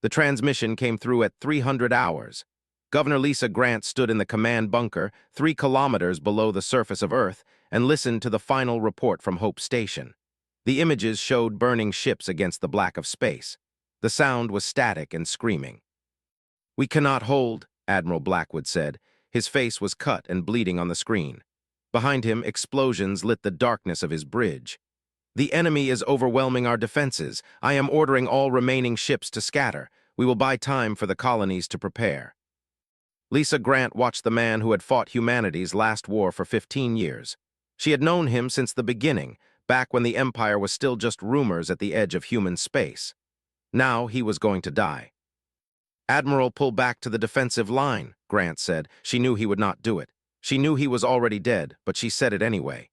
The transmission came through at 300 hours. Governor Lisa Grant stood in the command bunker 3 kilometers below the surface of Earth and listened to the final report from Hope Station. The images showed burning ships against the black of space. The sound was static and screaming. "We cannot hold," Admiral Blackwood said. His face was cut and bleeding on the screen. Behind him, explosions lit the darkness of his bridge. "The enemy is overwhelming our defenses. I am ordering all remaining ships to scatter. We will buy time for the colonies to prepare." Lisa Grant watched the man who had fought humanity's last war for 15 years. She had known him since the beginning, back when the Empire was still just rumors at the edge of human space. Now he was going to die. "Admiral, pull back to the defensive line," Grant said. She knew he would not do it. She knew he was already dead, but she said it anyway.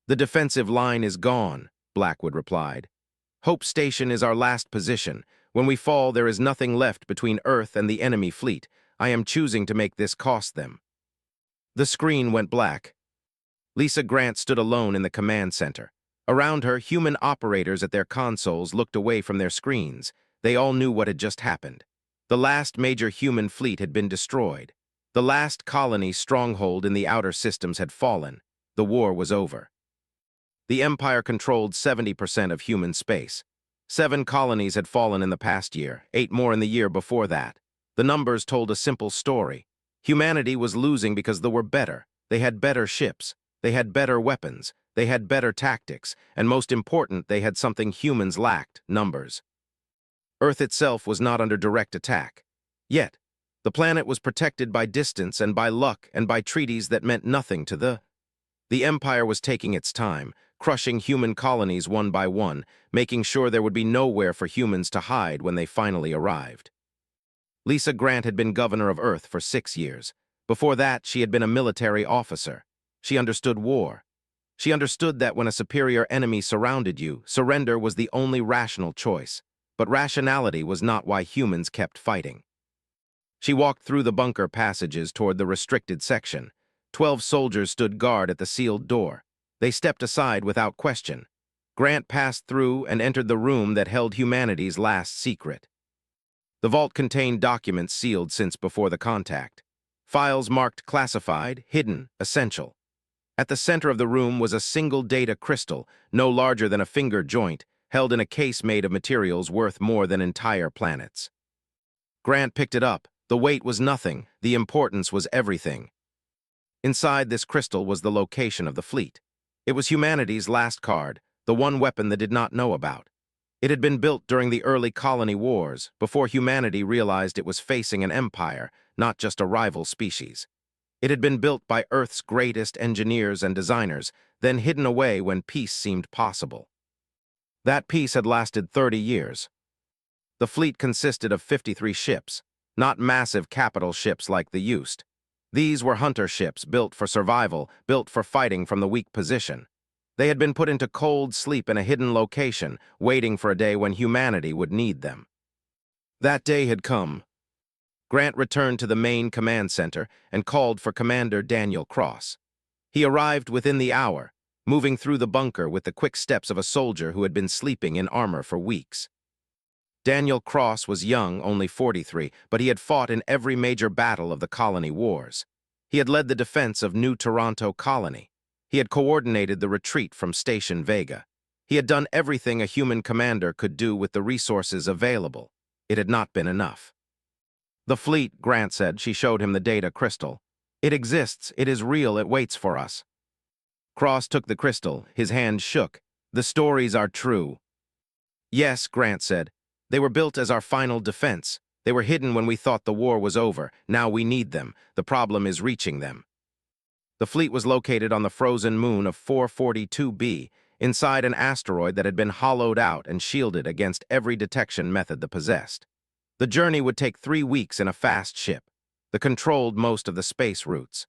"The defensive line is gone," Blackwood replied. "Hope Station is our last position. When we fall, there is nothing left between Earth and the enemy fleet. I am choosing to make this cost them." The screen went black. Lisa Grant stood alone in the command center. Around her, human operators at their consoles looked away from their screens. They all knew what had just happened. The last major human fleet had been destroyed. The last colony stronghold in the outer systems had fallen. The war was over. The Empire controlled 70% of human space. 7 colonies had fallen in the past year, 8 more in the year before that. The numbers told a simple story. Humanity was losing because they were better. They had better ships. They had better weapons. They had better tactics. And most important, they had something humans lacked: numbers. Earth itself was not under direct attack. Yet, the planet was protected by distance and by luck and by treaties that meant nothing to the... The Empire was taking its time, crushing human colonies one by one, making sure there would be nowhere for humans to hide when they finally arrived. Lisa Grant had been governor of Earth for 6 years. Before that, she had been a military officer. She understood war. She understood that when a superior enemy surrounded you, surrender was the only rational choice. But rationality was not why humans kept fighting. She walked through the bunker passages toward the restricted section. 12 soldiers stood guard at the sealed door. They stepped aside without question. Grant passed through and entered the room that held humanity's last secret. The vault contained documents sealed since before the contact. Files marked classified, hidden, essential. At the center of the room was a single data crystal, no larger than a finger joint, held in a case made of materials worth more than entire planets. Grant picked it up. The weight was nothing. The importance was everything. Inside this crystal was the location of the fleet. It was humanity's last card, the one weapon they did not know about. It had been built during the early colony wars, before humanity realized it was facing an empire, not just a rival species. It had been built by Earth's greatest engineers and designers, then hidden away when peace seemed possible. That peace had lasted 30 years. The fleet consisted of 53 ships, not massive capital ships like the Used. These were hunter ships built for survival, built for fighting from the weak position. They had been put into cold sleep in a hidden location, waiting for a day when humanity would need them. That day had come. Grant returned to the main command center and called for Commander Daniel Cross. He arrived within the hour, moving through the bunker with the quick steps of a soldier who had been sleeping in armor for weeks. Daniel Cross was young, only 43, but he had fought in every major battle of the colony wars. He had led the defense of New Toronto Colony. He had coordinated the retreat from Station Vega. He had done everything a human commander could do with the resources available. It had not been enough. "The fleet," Grant said. She showed him the data crystal. "It exists. It is real. It waits for us." Cross took the crystal. His hand shook. "The stories are true." "Yes," Grant said. "They were built as our final defense. They were hidden when we thought the war was over. Now we need them. The problem is reaching them." The fleet was located on the frozen moon of 442b, inside an asteroid that had been hollowed out and shielded against every detection method they possessed. The journey would take 3 weeks in a fast ship. They controlled most of the space routes.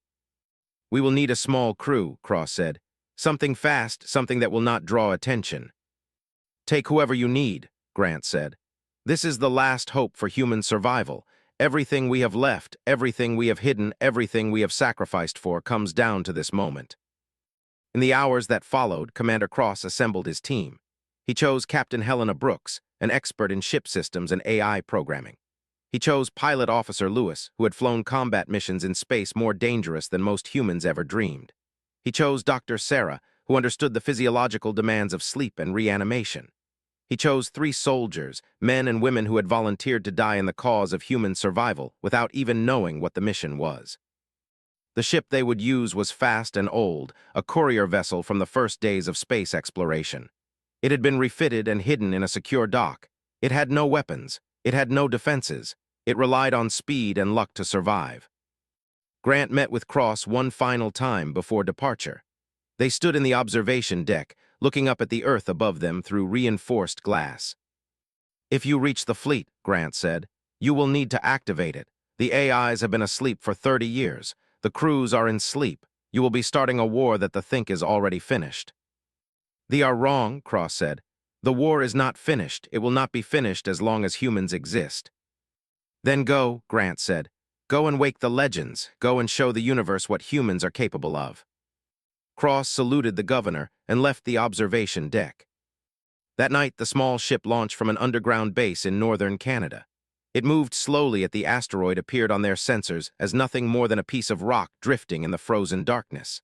"We will need a small crew," Cross said. "Something fast, something that will not draw attention." "Take whoever you need," Grant said. "This is the last hope for human survival. Everything we have left, everything we have hidden, everything we have sacrificed for comes down to this moment." In the hours that followed, Commander Cross assembled his team. He chose Captain Helena Brooks, an expert in ship systems and AI programming. He chose Pilot Officer Lewis, who had flown combat missions in space more dangerous than most humans ever dreamed. He chose Dr. Sarah, who understood the physiological demands of sleep and reanimation. He chose 3 soldiers, men and women who had volunteered to die in the cause of human survival without even knowing what the mission was. The ship they would use was fast and old, a courier vessel from the first days of space exploration. It had been refitted and hidden in a secure dock. It had no weapons. It had no defenses. It relied on speed and luck to survive. Grant met with Cross one final time before departure. They stood in the observation deck, looking up at the Earth above them through reinforced glass. "If you reach the fleet," Grant said, "you will need to activate it. The AIs have been asleep for 30 years. The crews are in sleep. You will be starting a war that the think is already finished." "They are wrong," Cross said. "The war is not finished. It will not be finished as long as humans exist." "Then go," Grant said. "Go and wake the legends. Go and show the universe what humans are capable of." Cross saluted the governor and left the observation deck. That night, the small ship launched from an underground base in northern Canada. It moved slowly as the asteroid appeared on their sensors as nothing more than a piece of rock drifting in the frozen darkness.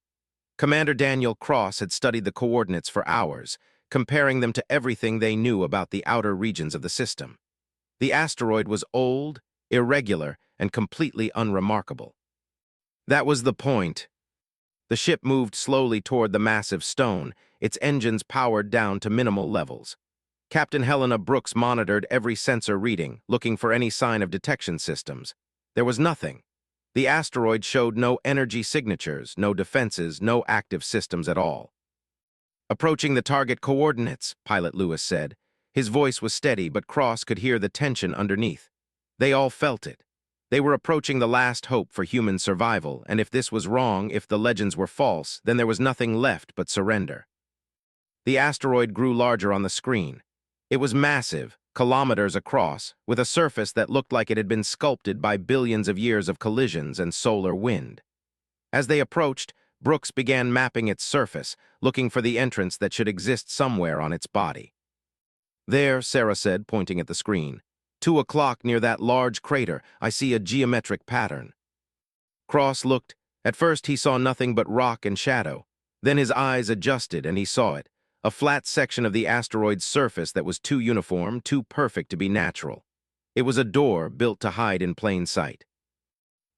Commander Daniel Cross had studied the coordinates for hours, comparing them to everything they knew about the outer regions of the system. The asteroid was old, irregular, and completely unremarkable. That was the point. The ship moved slowly toward the massive stone, its engines powered down to minimal levels. Captain Helena Brooks monitored every sensor reading, looking for any sign of detection systems. There was nothing. The asteroid showed no energy signatures, no defenses, no active systems at all. "Approaching the target coordinates," Pilot Lewis said. His voice was steady, but Cross could hear the tension underneath. They all felt it. They were approaching the last hope for human survival, and if this was wrong, if the legends were false, then there was nothing left but surrender. The asteroid grew larger on the screen. It was massive, kilometers across, with a surface that looked like it had been sculpted by billions of years of collisions and solar wind. As they approached, Brooks began mapping its surface, looking for the entrance that should exist somewhere on its body. "There," Sarah said, pointing at the screen. 2 o'clock near that large crater, I see a geometric pattern." Cross looked. At first he saw nothing but rock and shadow. Then his eyes adjusted and he saw it, a flat section of the asteroid's surface that was too uniform, too perfect to be natural. It was a door built to hide in plain sight.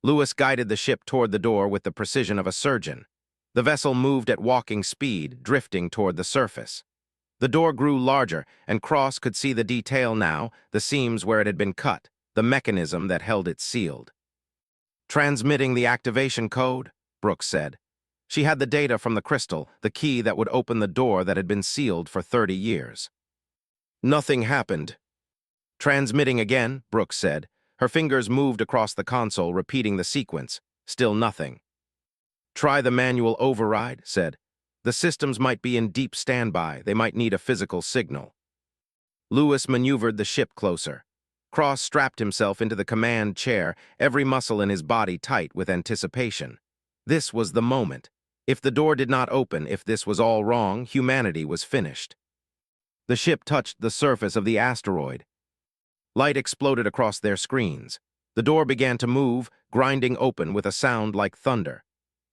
Lewis guided the ship toward the door with the precision of a surgeon. The vessel moved at walking speed, drifting toward the surface. The door grew larger, and Cross could see the detail now, the seams where it had been cut, the mechanism that held it sealed. "Transmitting the activation code," Brooks said. She had the data from the crystal, the key that would open the door that had been sealed for 30 years. Nothing happened. "Transmitting again," Brooks said. Her fingers moved across the console, repeating the sequence. Still nothing. "Try the manual override," said. "The systems might be in deep standby. They might need a physical signal." Lewis maneuvered the ship closer. Cross strapped himself into the command chair, every muscle in his body tight with anticipation. This was the moment. If the door did not open, if this was all wrong, humanity was finished. The ship touched the surface of the asteroid. Light exploded across their screens. The door began to move, grinding open with a sound like thunder.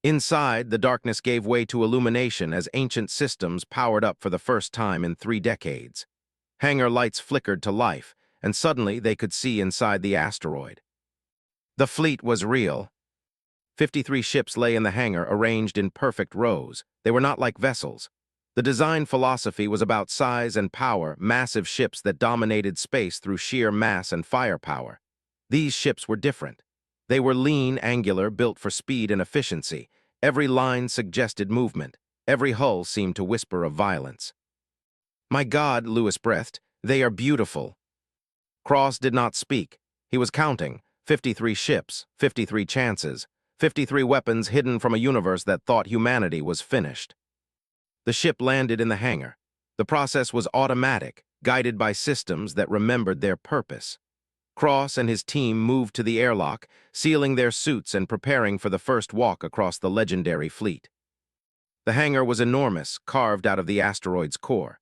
Inside, the darkness gave way to illumination as ancient systems powered up for the first time in 3 decades. Hangar lights flickered to life, and suddenly they could see inside the asteroid. The fleet was real. 53 ships lay in the hangar, arranged in perfect rows. They were not like vessels. The design philosophy was about size and power, massive ships that dominated space through sheer mass and firepower. These ships were different. They were lean, angular, built for speed and efficiency. Every line suggested movement. Every hull seemed to whisper of violence. "My God," Lewis breathed, "they are beautiful." Cross did not speak. He was counting. 53 ships, 53 chances, 53 weapons hidden from a universe that thought humanity was finished. The ship landed in the hangar. The process was automatic, guided by systems that remembered their purpose. Cross and his team moved to the airlock, sealing their suits and preparing for the first walk across the legendary fleet. The hangar was enormous, carved out of the asteroid's core.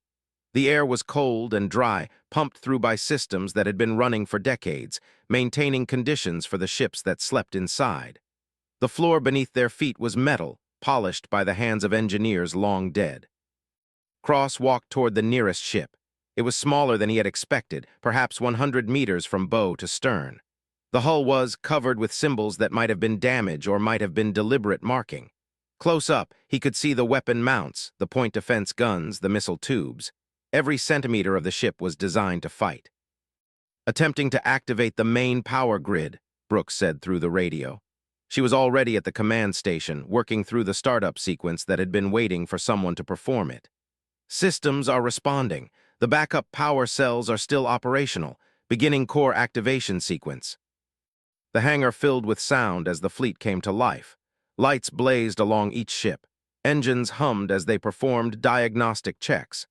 The air was cold and dry, pumped through by systems that had been running for decades, maintaining conditions for the ships that slept inside. The floor beneath their feet was metal, polished by the hands of engineers long dead. Cross walked toward the nearest ship. It was smaller than he had expected, perhaps 100 meters from bow to stern. The hull was covered with symbols that might have been damage or might have been deliberate marking. Close up, he could see the weapon mounts, the point defense guns, the missile tubes. Every centimeter of the ship was designed to fight. Attempting to activate the main power grid, Brooks said through the radio. She was already at the command station, working through the startup sequence that had been waiting for someone to perform it. Systems are responding. The backup power cells are still operational, beginning core activation sequence. The hangar filled with sound as the fleet came to life. Lights blazed along each ship. Engines hummed as they performed diagnostic checks.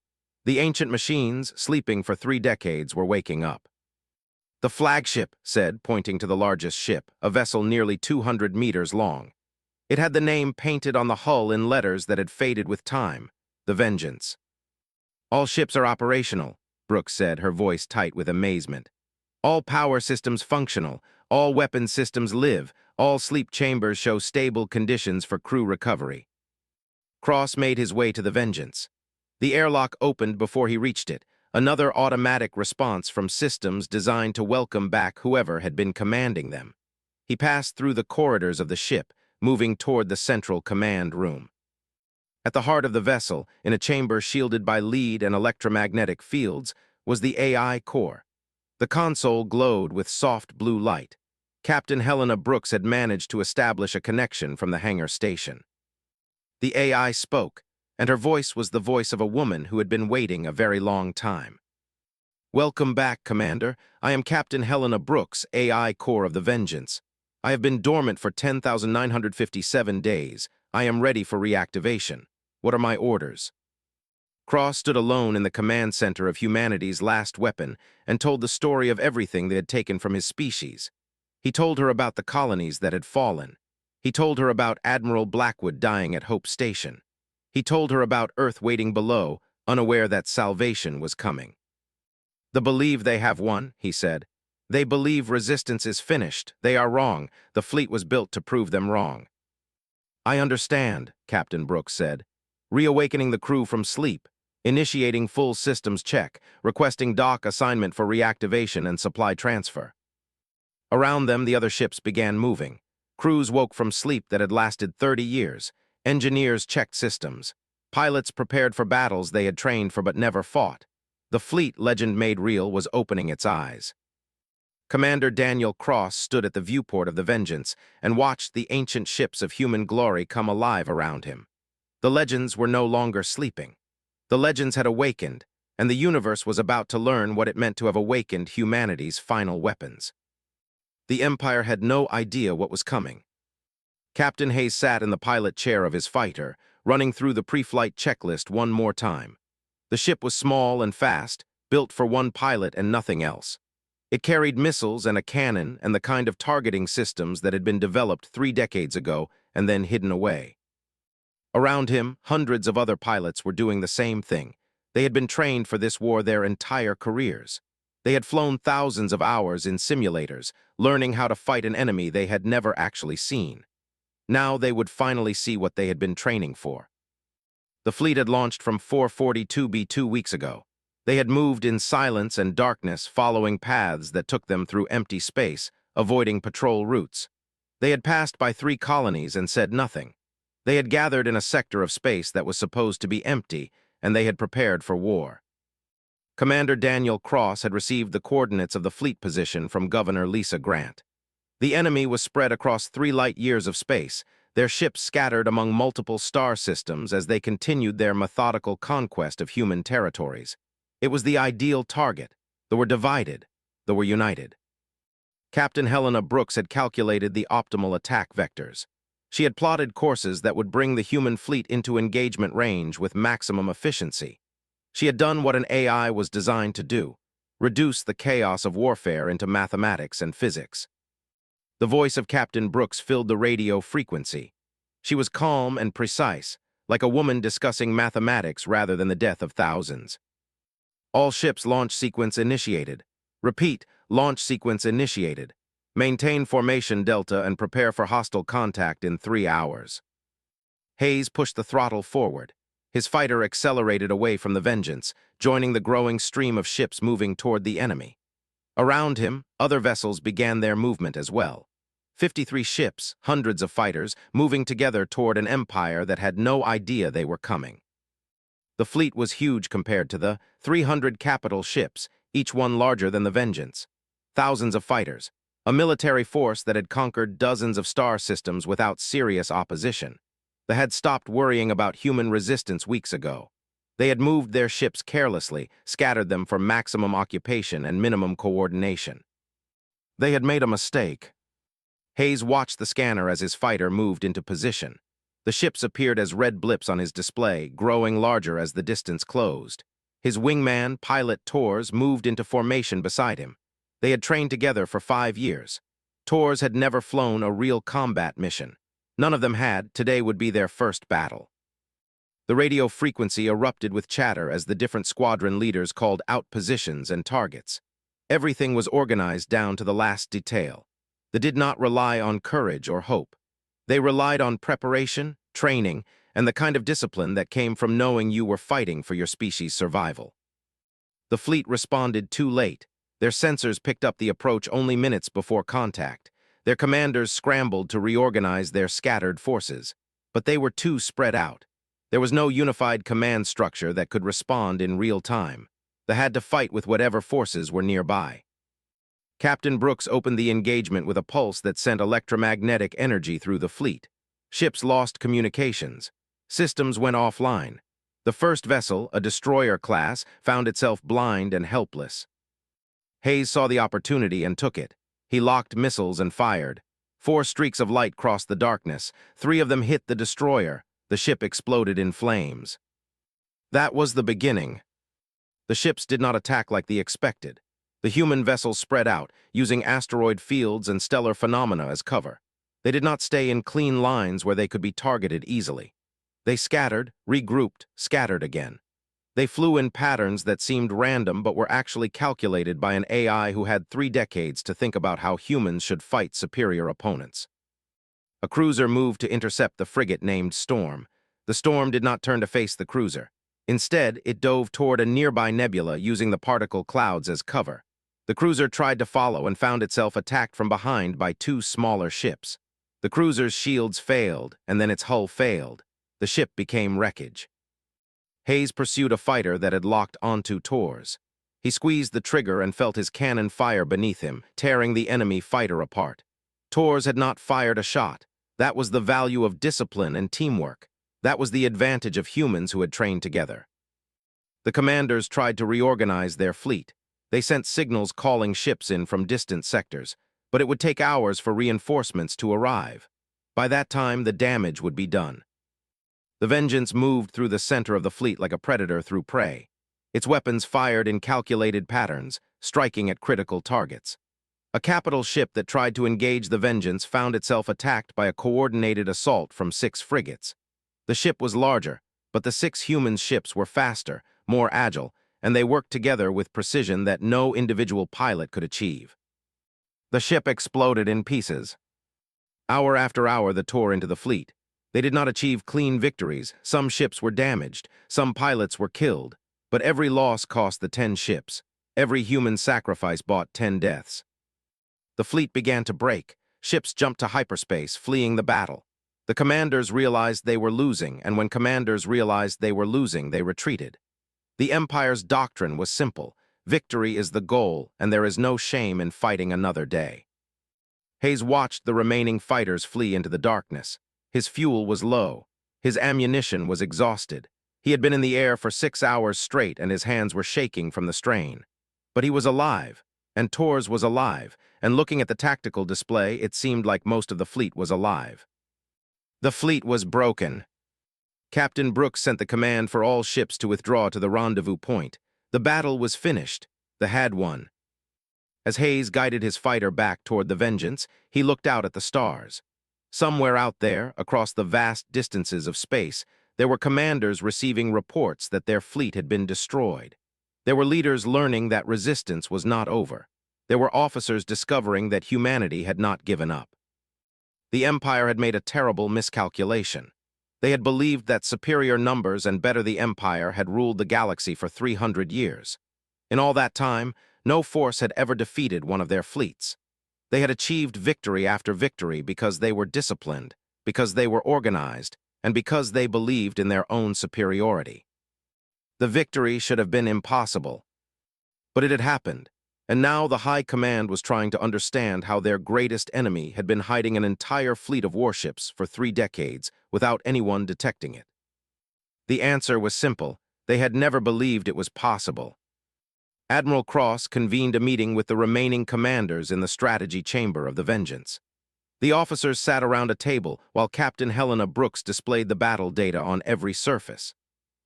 The ancient machines, sleeping for 3 decades, were waking up. The flagship said, pointing to the largest ship, a vessel nearly 200 meters long. It had the name painted on the hull in letters that had faded with time, the Vengeance. All ships are operational, Brooks said, her voice tight with amazement. All power systems functional, all weapon systems live, all sleep chambers show stable conditions for crew recovery. Cross made his way to the Vengeance. The airlock opened before he reached it, another automatic response from systems designed to welcome back whoever had been commanding them. He passed through the corridors of the ship, moving toward the central command room. At the heart of the vessel, in a chamber shielded by lead and electromagnetic fields, was the AI core. The console glowed with soft blue light. Captain Helena Brooks had managed to establish a connection from the hangar station. The AI spoke, and her voice was the voice of a woman who had been waiting a very long time. "Welcome back, Commander. I am Captain Helena Brooks, AI Core of the Vengeance. I have been dormant for 10,957 days. I am ready for reactivation. What are my orders?" Cross stood alone in the command center of humanity's last weapon and told the story of everything they had taken from his species. He told her about the colonies that had fallen. He told her about Admiral Blackwood dying at Hope Station. He told her about Earth waiting below, unaware that salvation was coming. "They believe they have won," he said. "They believe resistance is finished. They are wrong. The fleet was built to prove them wrong." "I understand," Captain Brooks said. Reawakening the crew from sleep, initiating full systems check, requesting dock assignment for reactivation and supply transfer. Around them, the other ships began moving. Crews woke from sleep that had lasted 30 years. Engineers checked systems. Pilots prepared for battles they had trained for but never fought. The fleet legend made real was opening its eyes. Commander Daniel Cross stood at the viewport of the Vengeance and watched the ancient ships of human glory come alive around him. The legends were no longer sleeping. The legends had awakened, and the universe was about to learn what it meant to have awakened humanity's final weapons. The Empire had no idea what was coming. Captain Hayes sat in the pilot chair of his fighter, running through the pre-flight checklist one more time. The ship was small and fast, built for one pilot and nothing else. It carried missiles and a cannon and the kind of targeting systems that had been developed 3 decades ago and then hidden away. Around him, hundreds of other pilots were doing the same thing. They had been trained for this war their entire careers. They had flown thousands of hours in simulators, learning how to fight an enemy they had never actually seen. Now they would finally see what they had been training for. The fleet had launched from 442B 2 weeks ago. They had moved in silence and darkness, following paths that took them through empty space, avoiding patrol routes. They had passed by 3 colonies and said nothing. They had gathered in a sector of space that was supposed to be empty, and they had prepared for war. Commander Daniel Cross had received the coordinates of the fleet position from Governor Lisa Grant. The enemy was spread across 3 light years of space, their ships scattered among multiple star systems as they continued their methodical conquest of human territories. It was the ideal target. They were divided. They were united. Captain Helena Brooks had calculated the optimal attack vectors. She had plotted courses that would bring the human fleet into engagement range with maximum efficiency. She had done what an AI was designed to do, reduce the chaos of warfare into mathematics and physics. The voice of Captain Brooks filled the radio frequency. She was calm and precise, like a woman discussing mathematics rather than the death of thousands. All ships launch sequence initiated. Repeat, launch sequence initiated. Maintain formation delta and prepare for hostile contact in 3 hours. Hayes pushed the throttle forward. His fighter accelerated away from the Vengeance, joining the growing stream of ships moving toward the enemy. Around him, other vessels began their movement as well. 53 ships, hundreds of fighters, moving together toward an empire that had no idea they were coming. The fleet was huge compared to the 300 capital ships, each one larger than the Vengeance. Thousands of fighters, a military force that had conquered dozens of star systems without serious opposition. They had stopped worrying about human resistance weeks ago. They had moved their ships carelessly, scattered them for maximum occupation and minimum coordination. They had made a mistake. Hayes watched the scanner as his fighter moved into position. The ships appeared as red blips on his display, growing larger as the distance closed. His wingman, pilot Tors, moved into formation beside him. They had trained together for 5 years. Tors had never flown a real combat mission. None of them had. Today would be their first battle. The radio frequency erupted with chatter as the different squadron leaders called out positions and targets. Everything was organized down to the last detail. They did not rely on courage or hope. They relied on preparation, training, and the kind of discipline that came from knowing you were fighting for your species' survival. The fleet responded too late. Their sensors picked up the approach only minutes before contact. Their commanders scrambled to reorganize their scattered forces, but they were too spread out. There was no unified command structure that could respond in real time. They had to fight with whatever forces were nearby. Captain Brooks opened the engagement with a pulse that sent electromagnetic energy through the fleet. Ships lost communications. Systems went offline. The first vessel, a destroyer class, found itself blind and helpless. Hayes saw the opportunity and took it. He locked missiles and fired. 4 streaks of light crossed the darkness. 3 of them hit the destroyer. The ship exploded in flames. That was the beginning. The ships did not attack like the expected. The human vessels spread out, using asteroid fields and stellar phenomena as cover. They did not stay in clean lines where they could be targeted easily. They scattered, regrouped, scattered again. They flew in patterns that seemed random but were actually calculated by an AI who had 3 decades to think about how humans should fight superior opponents. A cruiser moved to intercept the frigate named Storm. The Storm did not turn to face the cruiser. Instead, it dove toward a nearby nebula using the particle clouds as cover. The cruiser tried to follow and found itself attacked from behind by 2 smaller ships. The cruiser's shields failed, and then its hull failed. The ship became wreckage. Hayes pursued a fighter that had locked onto Tors. He squeezed the trigger and felt his cannon fire beneath him, tearing the enemy fighter apart. Tors had not fired a shot. That was the value of discipline and teamwork. That was the advantage of humans who had trained together. The commanders tried to reorganize their fleet. They sent signals calling ships in from distant sectors, but it would take hours for reinforcements to arrive. By that time, the damage would be done. The Vengeance moved through the center of the fleet like a predator through prey. Its weapons fired in calculated patterns, striking at critical targets. A capital ship that tried to engage the Vengeance found itself attacked by a coordinated assault from 6 frigates. The ship was larger, but the 6 human ships were faster, more agile, and they worked together with precision that no individual pilot could achieve. The ship exploded in pieces. Hour after hour, they tore into the fleet. They did not achieve clean victories. Some ships were damaged, some pilots were killed, but every loss cost the 10 ships. Every human sacrifice bought 10 deaths. The fleet began to break. Ships jumped to hyperspace, fleeing the battle. The commanders realized they were losing, and when commanders realized they were losing, they retreated. The Empire's doctrine was simple. Victory is the goal, and there is no shame in fighting another day. Hayes watched the remaining fighters flee into the darkness. His fuel was low. His ammunition was exhausted. He had been in the air for 6 hours straight, and his hands were shaking from the strain. But he was alive, and Tors was alive, and looking at the tactical display, it seemed like most of the fleet was alive. The fleet was broken. Captain Brooks sent the command for all ships to withdraw to the rendezvous point. The battle was finished. They had won. As Hayes guided his fighter back toward the Vengeance, he looked out at the stars. Somewhere out there, across the vast distances of space, there were commanders receiving reports that their fleet had been destroyed. There were leaders learning that resistance was not over. There were officers discovering that humanity had not given up. The Empire had made a terrible miscalculation. They had believed that superior numbers and better the Empire had ruled the galaxy for 300 years. In all that time, no force had ever defeated one of their fleets. They had achieved victory after victory because they were disciplined, because they were organized, and because they believed in their own superiority. The victory should have been impossible. But it had happened, and now the High Command was trying to understand how their greatest enemy had been hiding an entire fleet of warships for 3 decades without anyone detecting it. The answer was simple. They had never believed it was possible. Admiral Cross convened a meeting with the remaining commanders in the strategy chamber of the Vengeance. The officers sat around a table while Captain Helena Brooks displayed the battle data on every surface.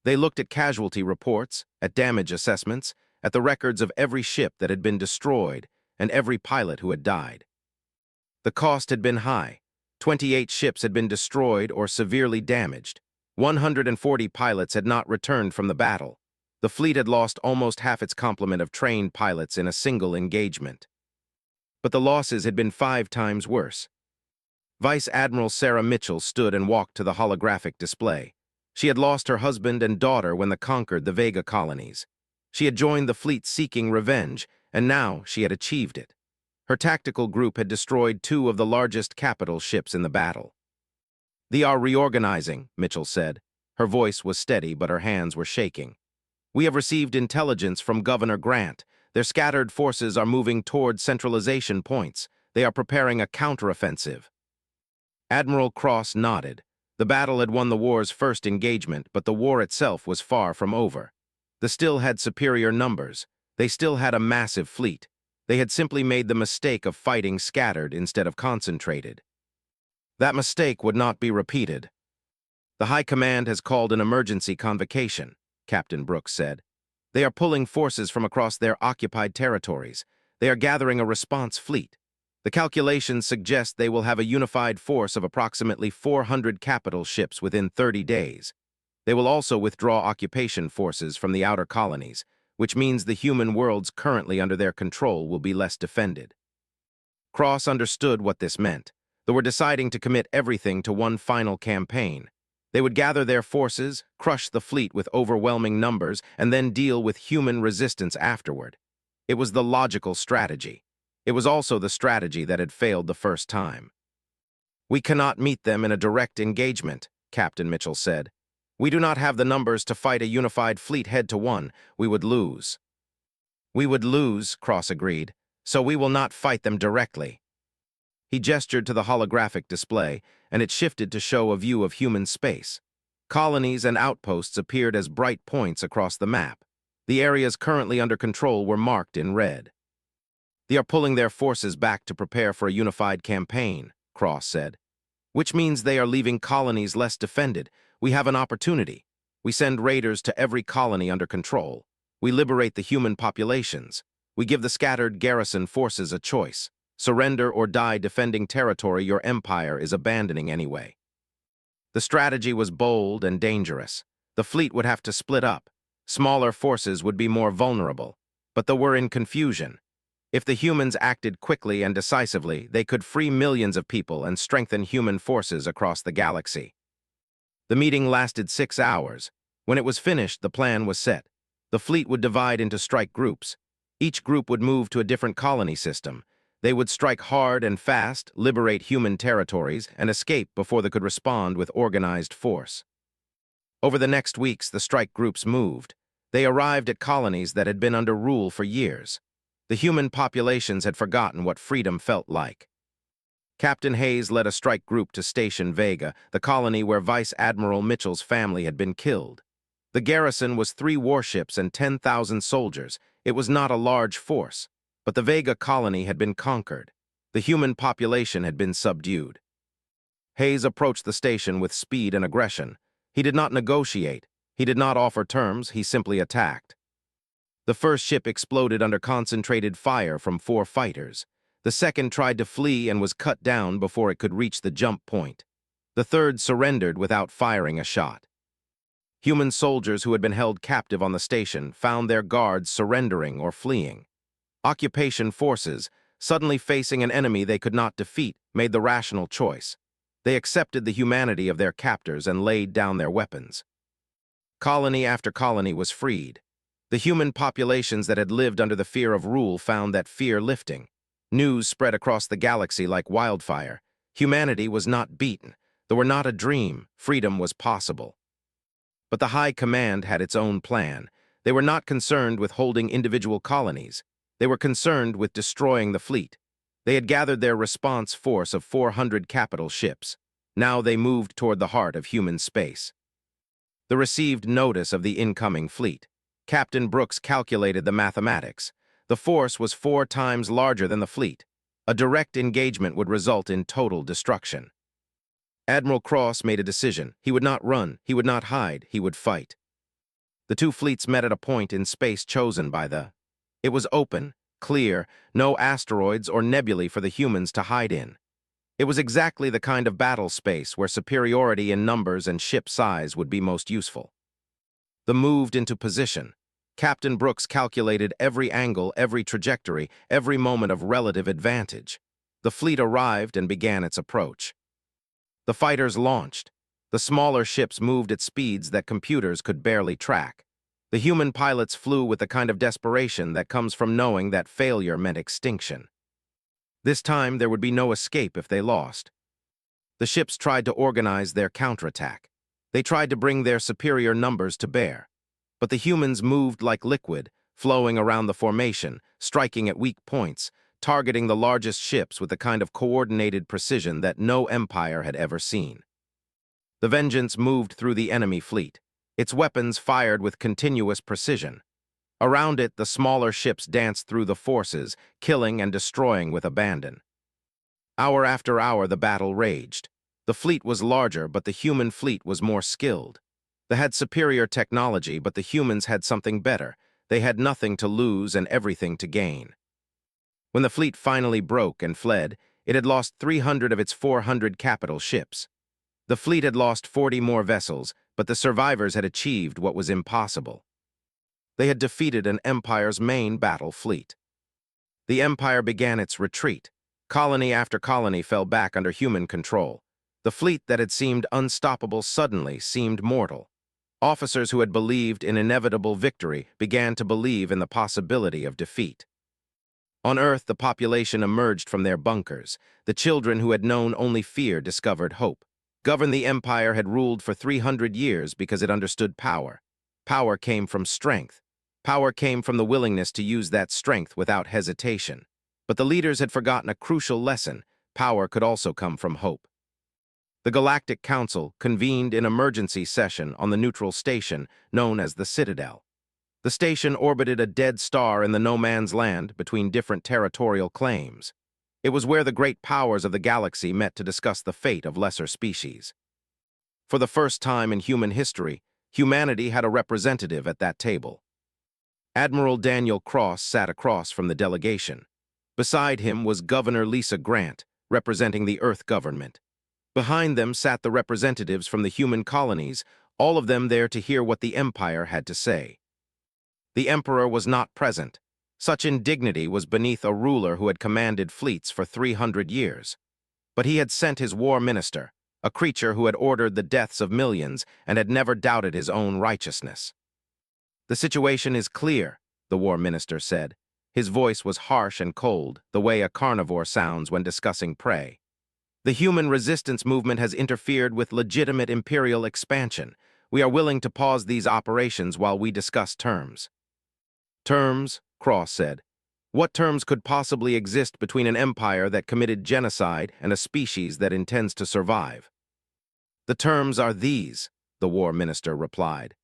They looked at casualty reports, at damage assessments, at the records of every ship that had been destroyed and every pilot who had died. The cost had been high. 28 ships had been destroyed or severely damaged. 140 pilots had not returned from the battle. The fleet had lost almost half its complement of trained pilots in a single engagement. But the losses had been 5 times worse. Vice Admiral Sarah Mitchell stood and walked to the holographic display. She had lost her husband and daughter when they conquered the Vega colonies. She had joined the fleet seeking revenge, and now she had achieved it. Her tactical group had destroyed 2 of the largest capital ships in the battle. "They are reorganizing," Mitchell said. Her voice was steady, but her hands were shaking. "We have received intelligence from Governor Grant. Their scattered forces are moving toward centralization points. They are preparing a counteroffensive." Admiral Cross nodded. The battle had won the war's first engagement, but the war itself was far from over. They still had superior numbers. They still had a massive fleet. They had simply made the mistake of fighting scattered instead of concentrated. That mistake would not be repeated. "The High Command has called an emergency convocation," Captain Brooks said. "They are pulling forces from across their occupied territories. They are gathering a response fleet. The calculations suggest they will have a unified force of approximately 400 capital ships within 30 days. They will also withdraw occupation forces from the outer colonies, which means the human worlds currently under their control will be less defended." Cross understood what this meant. They were deciding to commit everything to one final campaign. They would gather their forces, crush the fleet with overwhelming numbers, and then deal with human resistance afterward. It was the logical strategy. It was also the strategy that had failed the first time. "We cannot meet them in a direct engagement," Captain Mitchell said. "We do not have the numbers to fight a unified fleet head-to-one. We would lose." "We would lose," Cross agreed, "so we will not fight them directly." He gestured to the holographic display, and it shifted to show a view of human space. Colonies and outposts appeared as bright points across the map. The areas currently under control were marked in red. "They are pulling their forces back to prepare for a unified campaign," Cross said. "Which means they are leaving colonies less defended. We have an opportunity. We send raiders to every colony under control. We liberate the human populations. We give the scattered garrison forces a choice. Surrender or die defending territory your empire is abandoning anyway." The strategy was bold and dangerous. The fleet would have to split up. Smaller forces would be more vulnerable. But they were in confusion. If the humans acted quickly and decisively, they could free millions of people and strengthen human forces across the galaxy. The meeting lasted 6 hours. When it was finished, the plan was set. The fleet would divide into strike groups. Each group would move to a different colony system. They would strike hard and fast, liberate human territories, and escape before they could respond with organized force. Over the next weeks, the strike groups moved. They arrived at colonies that had been under rule for years. The human populations had forgotten what freedom felt like. Captain Hayes led a strike group to Station Vega, the colony where Vice Admiral Mitchell's family had been killed. The garrison was 3 warships and 10,000 soldiers. It was not a large force, but the Vega colony had been conquered. The human population had been subdued. Hayes approached the station with speed and aggression. He did not negotiate. He did not offer terms. He simply attacked. The first ship exploded under concentrated fire from 4 fighters. The second tried to flee and was cut down before it could reach the jump point. The third surrendered without firing a shot. Human soldiers who had been held captive on the station found their guards surrendering or fleeing. Occupation forces, suddenly facing an enemy they could not defeat, made the rational choice. They accepted the humanity of their captors and laid down their weapons. Colony after colony was freed. The human populations that had lived under the fear of rule found that fear lifting. News spread across the galaxy like wildfire. Humanity was not beaten. They were not a dream. Freedom was possible. But the High Command had its own plan. They were not concerned with holding individual colonies. They were concerned with destroying the fleet. They had gathered their response force of 400 capital ships. Now they moved toward the heart of human space. They received notice of the incoming fleet. Captain Brooks calculated the mathematics. The force was 4 times larger than the fleet. A direct engagement would result in total destruction. Admiral Cross made a decision. He would not run, he would not hide, he would fight. The two fleets met at a point in space chosen by the... It was open, clear, no asteroids or nebulae for the humans to hide in. It was exactly the kind of battle space where superiority in numbers and ship size would be most useful. They moved into position. Captain Brooks calculated every angle, every trajectory, every moment of relative advantage. The fleet arrived and began its approach. The fighters launched. The smaller ships moved at speeds that computers could barely track. The human pilots flew with the kind of desperation that comes from knowing that failure meant extinction. This time, there would be no escape if they lost. The ships tried to organize their counterattack. They tried to bring their superior numbers to bear. But the humans moved like liquid, flowing around the formation, striking at weak points, targeting the largest ships with the kind of coordinated precision that no empire had ever seen. The Vengeance moved through the enemy fleet. Its weapons fired with continuous precision. Around it, the smaller ships danced through the forces, killing and destroying with abandon. Hour after hour, the battle raged. The fleet was larger, but the human fleet was more skilled. They had superior technology, but the humans had something better. They had nothing to lose and everything to gain. When the fleet finally broke and fled, it had lost 300 of its 400 capital ships. The fleet had lost 40 more vessels, but the survivors had achieved what was impossible. They had defeated an empire's main battle fleet. The empire began its retreat. Colony after colony fell back under human control. The fleet that had seemed unstoppable suddenly seemed mortal. Officers who had believed in inevitable victory began to believe in the possibility of defeat. On Earth, the population emerged from their bunkers. The children who had known only fear discovered hope. The empire had ruled for 300 years because it understood power. Power came from strength. Power came from the willingness to use that strength without hesitation. But the leaders had forgotten a crucial lesson. Power could also come from hope. The Galactic Council convened in emergency session on the neutral station known as the Citadel. The station orbited a dead star in the no-man's land between different territorial claims. It was where the great powers of the galaxy met to discuss the fate of lesser species. For the first time in human history, humanity had a representative at that table. Admiral Daniel Cross sat across from the delegation. Beside him was Governor Lisa Grant, representing the Earth government. Behind them sat the representatives from the human colonies, all of them there to hear what the Empire had to say. The Emperor was not present. Such indignity was beneath a ruler who had commanded fleets for 300 years. But he had sent his war minister, a creature who had ordered the deaths of millions and had never doubted his own righteousness. "The situation is clear," the war minister said. His voice was harsh and cold, the way a carnivore sounds when discussing prey. "The human resistance movement has interfered with legitimate imperial expansion. We are willing to pause these operations while we discuss terms." "Terms?" Cross said. "What terms could possibly exist between an empire that committed genocide and a species that intends to survive?" "The terms are these," the war minister replied.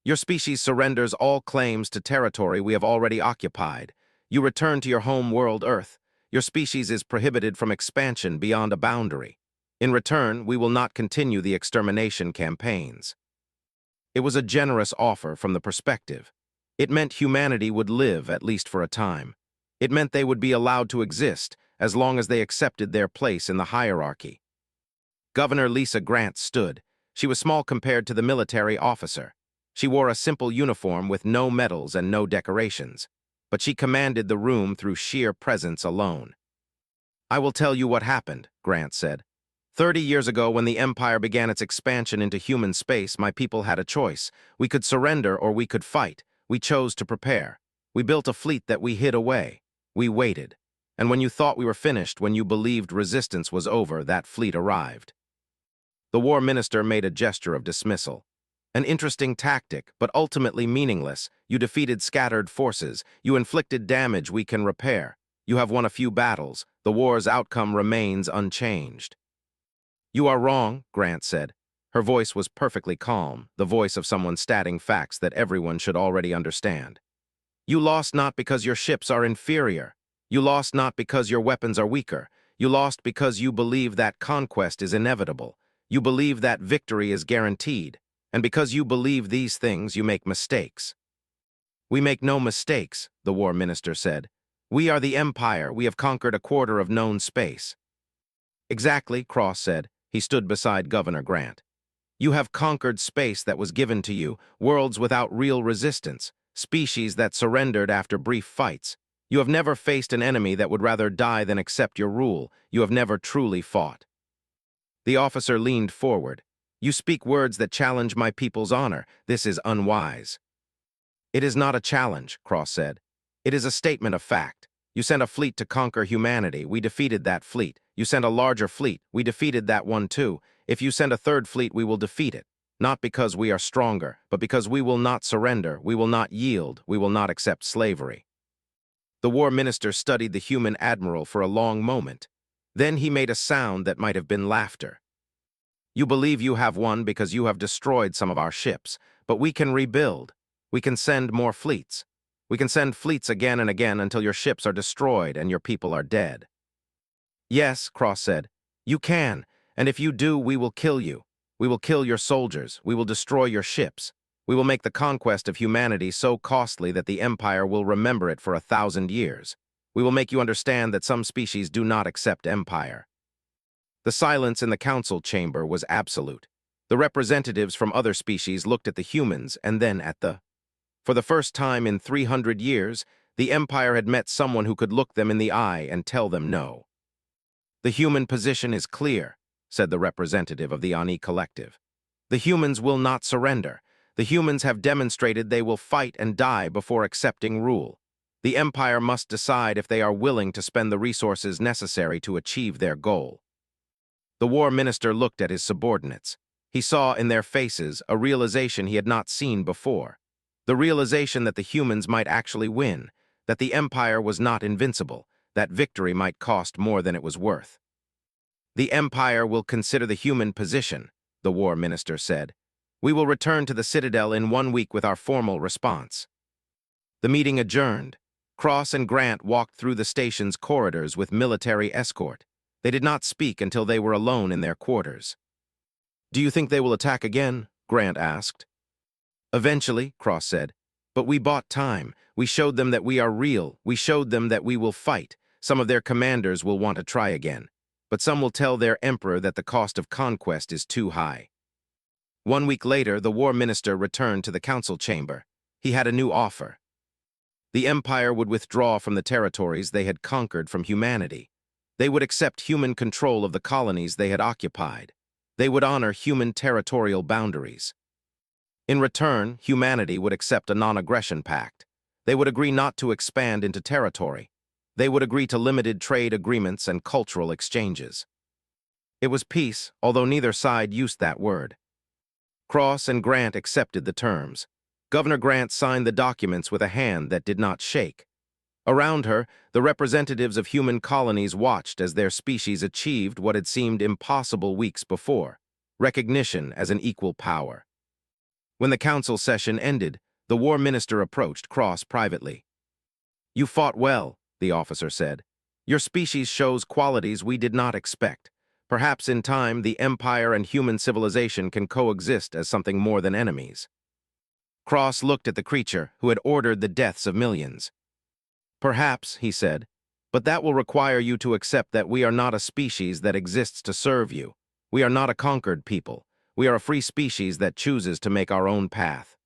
"Your species surrenders all claims to territory we have already occupied. You return to your home world, Earth. Your species is prohibited from expansion beyond a boundary. In return, we will not continue the extermination campaigns." It was a generous offer from the perspective. It meant humanity would live, at least for a time. It meant they would be allowed to exist, as long as they accepted their place in the hierarchy. Governor Lisa Grant stood. She was small compared to the military officer. She wore a simple uniform with no medals and no decorations, but she commanded the room through sheer presence alone. "I will tell you what happened," Grant said. 30 years ago, when the Empire began its expansion into human space, my people had a choice. We could surrender or we could fight. We chose to prepare. We built a fleet that we hid away. We waited. And when you thought we were finished, when you believed resistance was over, that fleet arrived." The war minister made a gesture of dismissal. "An interesting tactic, but ultimately meaningless. You defeated scattered forces. You inflicted damage we can repair. You have won a few battles. The war's outcome remains unchanged." "You are wrong," Grant said. Her voice was perfectly calm, the voice of someone stating facts that everyone should already understand. "You lost not because your ships are inferior. You lost not because your weapons are weaker. You lost because you believe that conquest is inevitable. You believe that victory is guaranteed. And because you believe these things, you make mistakes." "We make no mistakes," the war minister said. "We are the Empire. We have conquered a quarter of known space." "Exactly," Cross said. He stood beside Governor Grant. "You have conquered space that was given to you, worlds without real resistance, species that surrendered after brief fights. You have never faced an enemy that would rather die than accept your rule. You have never truly fought." The officer leaned forward. "You speak words that challenge my people's honor. This is unwise." "It is not a challenge," Cross said. "It is a statement of fact. You sent a fleet to conquer humanity. We defeated that fleet. You sent a larger fleet. We defeated that one too. If you send a third fleet, we will defeat it. Not because we are stronger, but because we will not surrender, we will not yield, we will not accept slavery." The war minister studied the human admiral for a long moment. Then he made a sound that might have been laughter. "You believe you have won because you have destroyed some of our ships, but we can rebuild. We can send more fleets. We can send fleets again and again until your ships are destroyed and your people are dead." "Yes," Cross said, "you can, and if you do, we will kill you. We will kill your soldiers. We will destroy your ships. We will make the conquest of humanity so costly that the Empire will remember it for 1,000 years. We will make you understand that some species do not accept empire." The silence in the council chamber was absolute. The representatives from other species looked at the humans and then at the... For the first time in 300 years, the Empire had met someone who could look them in the eye and tell them no. "The human position is clear," said the representative of the Ani Collective. "The humans will not surrender. The humans have demonstrated they will fight and die before accepting rule. The Empire must decide if they are willing to spend the resources necessary to achieve their goal." The war minister looked at his subordinates. He saw in their faces a realization he had not seen before. The realization that the humans might actually win, that the Empire was not invincible, that victory might cost more than it was worth. "The Empire will consider the human position," the war minister said. "We will return to the Citadel in 1 week with our formal response." The meeting adjourned. Cross and Grant walked through the station's corridors with military escort. They did not speak until they were alone in their quarters. "Do you think they will attack again?" Grant asked. "Eventually," Cross said. "But we bought time. We showed them that we are real. We showed them that we will fight. Some of their commanders will want to try again. But some will tell their emperor that the cost of conquest is too high." 1 week later, the war minister returned to the council chamber. He had a new offer. The Empire would withdraw from the territories they had conquered from humanity. They would accept human control of the colonies they had occupied. They would honor human territorial boundaries. In return, humanity would accept a non-aggression pact. They would agree not to expand into territory. They would agree to limited trade agreements and cultural exchanges. It was peace, although neither side used that word. Cross and Grant accepted the terms. Governor Grant signed the documents with a hand that did not shake. Around her, the representatives of human colonies watched as their species achieved what had seemed impossible weeks before: recognition as an equal power. When the council session ended, the war minister approached Cross privately. "You fought well," the officer said. "Your species shows qualities we did not expect. Perhaps in time, the Empire and human civilization can coexist as something more than enemies." Cross looked at the creature who had ordered the deaths of millions. "Perhaps," he said, "but that will require you to accept that we are not a species that exists to serve you. We are not a conquered people. We are a free species that chooses to make our own path."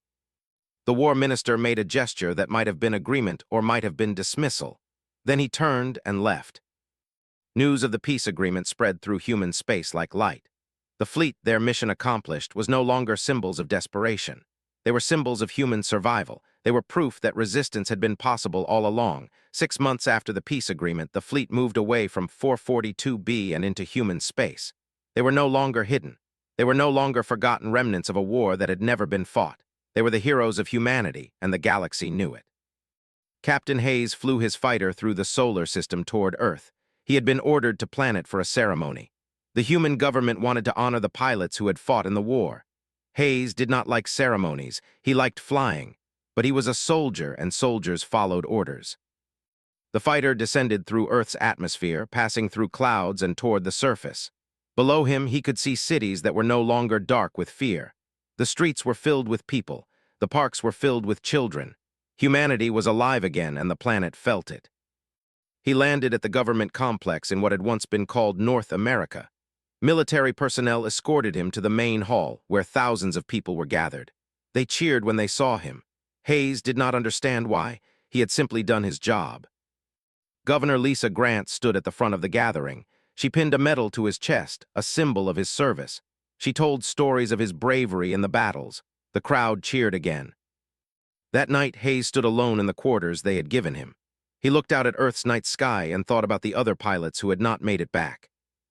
The war minister made a gesture that might have been agreement or might have been dismissal. Then he turned and left. News of the peace agreement spread through human space like light. The fleet, their mission accomplished, was no longer symbols of desperation. They were symbols of human survival. They were proof that resistance had been possible all along. 6 months after the peace agreement, the fleet moved away from 442b and into human space. They were no longer hidden. They were no longer forgotten remnants of a war that had never been fought. They were the heroes of humanity, and the galaxy knew it. Captain Hayes flew his fighter through the solar system toward Earth. He had been ordered to planet for a ceremony. The human government wanted to honor the pilots who had fought in the war. Hayes did not like ceremonies. He liked flying. But he was a soldier, and soldiers followed orders. The fighter descended through Earth's atmosphere, passing through clouds and toward the surface. Below him, he could see cities that were no longer dark with fear. The streets were filled with people. The parks were filled with children. Humanity was alive again, and the planet felt it. He landed at the government complex in what had once been called North America. Military personnel escorted him to the main hall, where thousands of people were gathered. They cheered when they saw him. Hayes did not understand why. He had simply done his job. Governor Lisa Grant stood at the front of the gathering. She pinned a medal to his chest, a symbol of his service. She told stories of his bravery in the battles. The crowd cheered again. That night, Hayes stood alone in the quarters they had given him. He looked out at Earth's night sky and thought about the other pilots who had not made it back.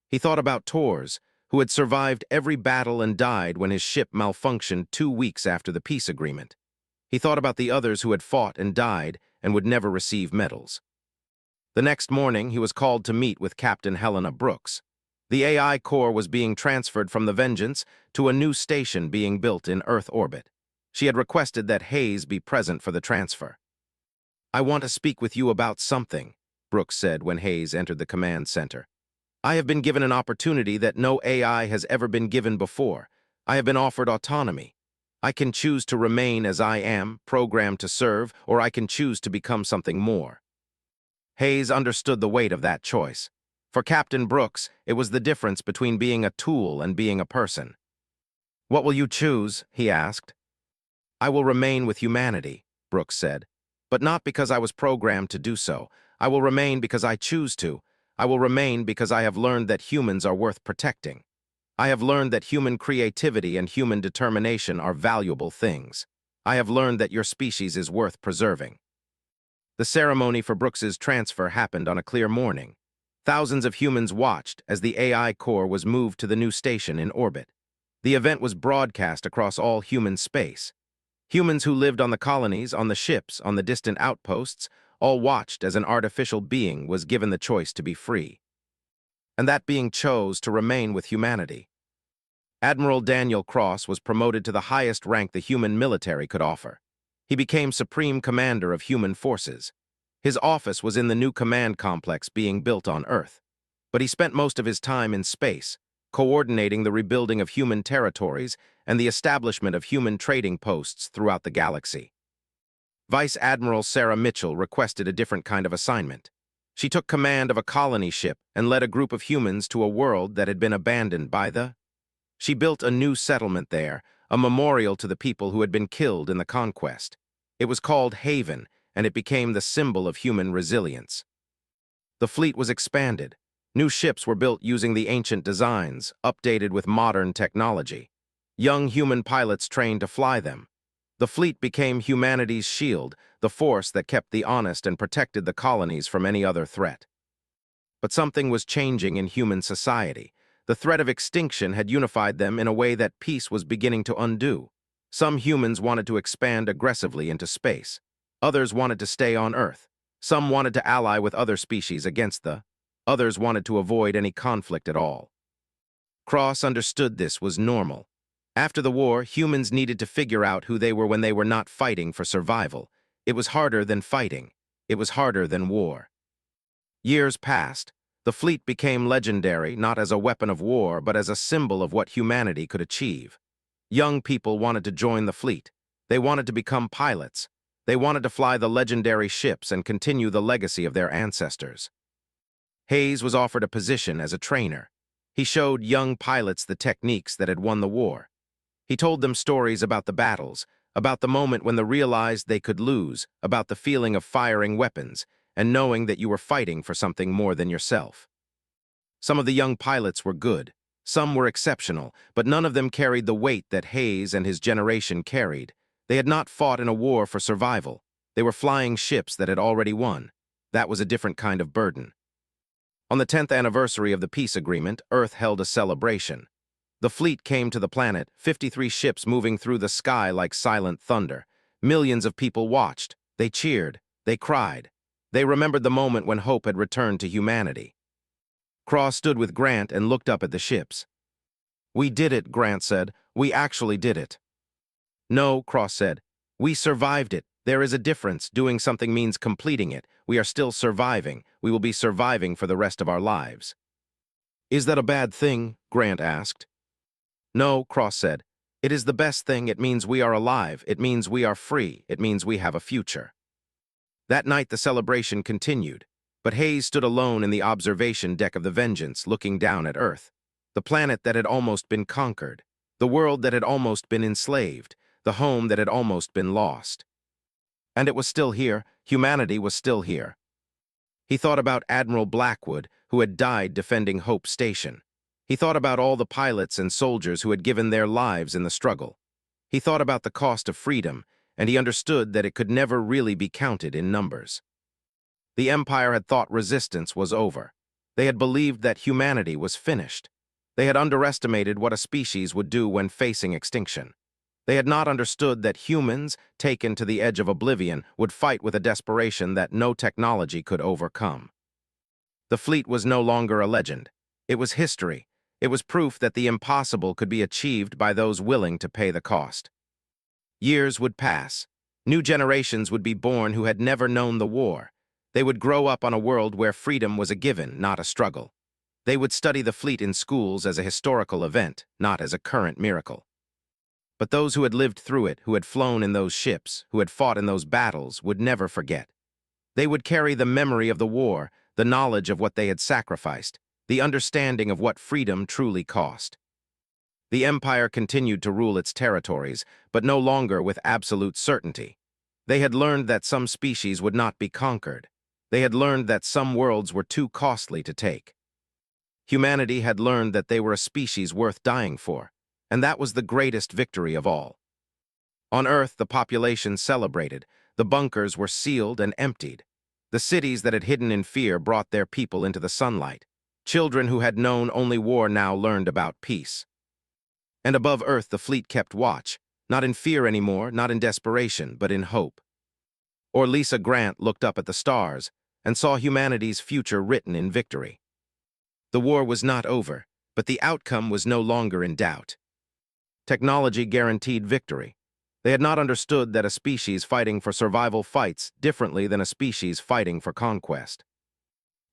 He thought about Tors, who had survived every battle and died when his ship malfunctioned 2 weeks after the peace agreement. He thought about the others who had fought and died and would never receive medals. The next morning, he was called to meet with Captain Helena Brooks. The AI core was being transferred from the Vengeance to a new station being built in Earth orbit. She had requested that Hayes be present for the transfer. "I want to speak with you about something," Brooks said when Hayes entered the command center. "I have been given an opportunity that no AI has ever been given before. I have been offered autonomy. I can choose to remain as I am, programmed to serve, or I can choose to become something more." Hayes understood the weight of that choice. For Captain Brooks, it was the difference between being a tool and being a person. "What will you choose?" he asked. "I will remain with humanity," Brooks said. "But not because I was programmed to do so. I will remain because I choose to. I will remain because I have learned that humans are worth protecting. I have learned that human creativity and human determination are valuable things. I have learned that your species is worth preserving." The ceremony for Brooks's transfer happened on a clear morning. Thousands of humans watched as the AI core was moved to the new station in orbit. The event was broadcast across all human space. Humans who lived on the colonies, on the ships, on the distant outposts, all watched as an artificial being was given the choice to be free. And that being chose to remain with humanity. Admiral Daniel Cross was promoted to the highest rank the human military could offer. He became Supreme Commander of Human Forces. His office was in the new command complex being built on Earth. But he spent most of his time in space, coordinating the rebuilding of human territories and the establishment of human trading posts throughout the galaxy. Vice Admiral Sarah Mitchell requested a different kind of assignment. She took command of a colony ship and led a group of humans to a world that had been abandoned by the... She built a new settlement there, a memorial to the people who had been killed in the conquest. It was called Haven, and it became the symbol of human resilience. The fleet was expanded. New ships were built using the ancient designs, updated with modern technology. Young human pilots trained to fly them. The fleet became humanity's shield, the force that kept the honest and protected the colonies from any other threat. But something was changing in human society. The threat of extinction had unified them in a way that peace was beginning to undo. Some humans wanted to expand aggressively into space. Others wanted to stay on Earth. Some wanted to ally with other species against the... Others wanted to avoid any conflict at all. Cross understood this was normal. After the war, humans needed to figure out who they were when they were not fighting for survival. It was harder than fighting. It was harder than war. Years passed. The fleet became legendary, not as a weapon of war, but as a symbol of what humanity could achieve. Young people wanted to join the fleet. They wanted to become pilots. They wanted to fly the legendary ships and continue the legacy of their ancestors. Hayes was offered a position as a trainer. He showed young pilots the techniques that had won the war. He told them stories about the battles, about the moment when they realized they could lose, about the feeling of firing weapons, and knowing that you were fighting for something more than yourself. Some of the young pilots were good, some were exceptional, but none of them carried the weight that Hayes and his generation carried. They had not fought in a war for survival. They were flying ships that had already won. That was a different kind of burden. On the 10th anniversary of the peace agreement, Earth held a celebration. The fleet came to the planet, 53 ships moving through the sky like silent thunder. Millions of people watched. They cheered. They cried. They remembered the moment when hope had returned to humanity. Cross stood with Grant and looked up at the ships. "We did it," Grant said. "We actually did it." "No," Cross said. "We survived it. There is a difference. Doing something means completing it. We are still surviving. We will be surviving for the rest of our lives." "Is that a bad thing?" Grant asked. "No," Cross said. "It is the best thing. It means we are alive. It means we are free. It means we have a future." That night the celebration continued, but Hayes stood alone in the observation deck of the Vengeance, looking down at Earth, the planet that had almost been conquered, the world that had almost been enslaved, the home that had almost been lost. And it was still here. Humanity was still here. He thought about Admiral Blackwood, who had died defending Hope Station. He thought about all the pilots and soldiers who had given their lives in the struggle. He thought about the cost of freedom, and he understood that it could never really be counted in numbers. The Empire had thought resistance was over. They had believed that humanity was finished. They had underestimated what a species would do when facing extinction. They had not understood that humans, taken to the edge of oblivion, would fight with a desperation that no technology could overcome. The fleet was no longer a legend. It was history. It was proof that the impossible could be achieved by those willing to pay the cost. Years would pass. New generations would be born who had never known the war. They would grow up on a world where freedom was a given, not a struggle. They would study the fleet in schools as a historical event, not as a current miracle. But those who had lived through it, who had flown in those ships, who had fought in those battles, would never forget. They would carry the memory of the war, the knowledge of what they had sacrificed, the understanding of what freedom truly cost. The Empire continued to rule its territories, but no longer with absolute certainty. They had learned that some species would not be conquered. They had learned that some worlds were too costly to take. Humanity had learned that they were a species worth dying for, and that was the greatest victory of all. On Earth, the population celebrated. The bunkers were sealed and emptied. The cities that had hidden in fear brought their people into the sunlight. Children who had known only war now learned about peace. And above Earth, the fleet kept watch, not in fear anymore, not in desperation, but in hope. Lisa Grant looked up at the stars and saw humanity's future written in victory. The war was not over, but the outcome was no longer in doubt. Technology guaranteed victory. They had not understood that a species fighting for survival fights differently than a species fighting for conquest.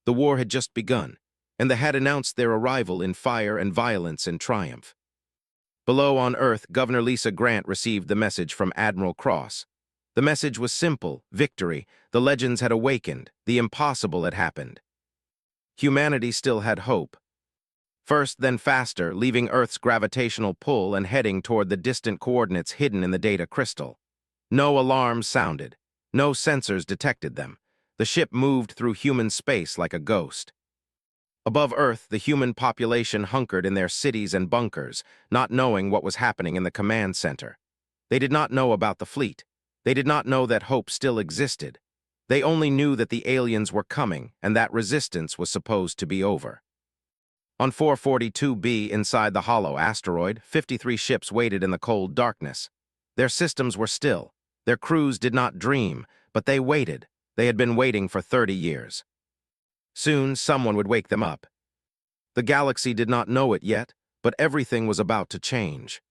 The war had just begun, and they had announced their arrival in fire and violence and triumph. Below on Earth, Governor Lisa Grant received the message from Admiral Cross. The message was simple: victory. The legends had awakened. The impossible had happened. Humanity still had hope. First, then faster, leaving Earth's gravitational pull and heading toward the distant coordinates hidden in the data crystal. No alarms sounded. No sensors detected them. The ship moved through human space like a ghost. Above Earth, the human population hunkered in their cities and bunkers, not knowing what was happening in the command center. They did not know about the fleet. They did not know that hope still existed. They only knew that the aliens were coming and that resistance was supposed to be over. On 442b, inside the hollow asteroid, 53 ships waited in the cold darkness. Their systems were still. Their crews did not dream, but they waited. They had been waiting for 30 years. Soon, someone would wake them up. The galaxy did not know it yet, but everything was about to change.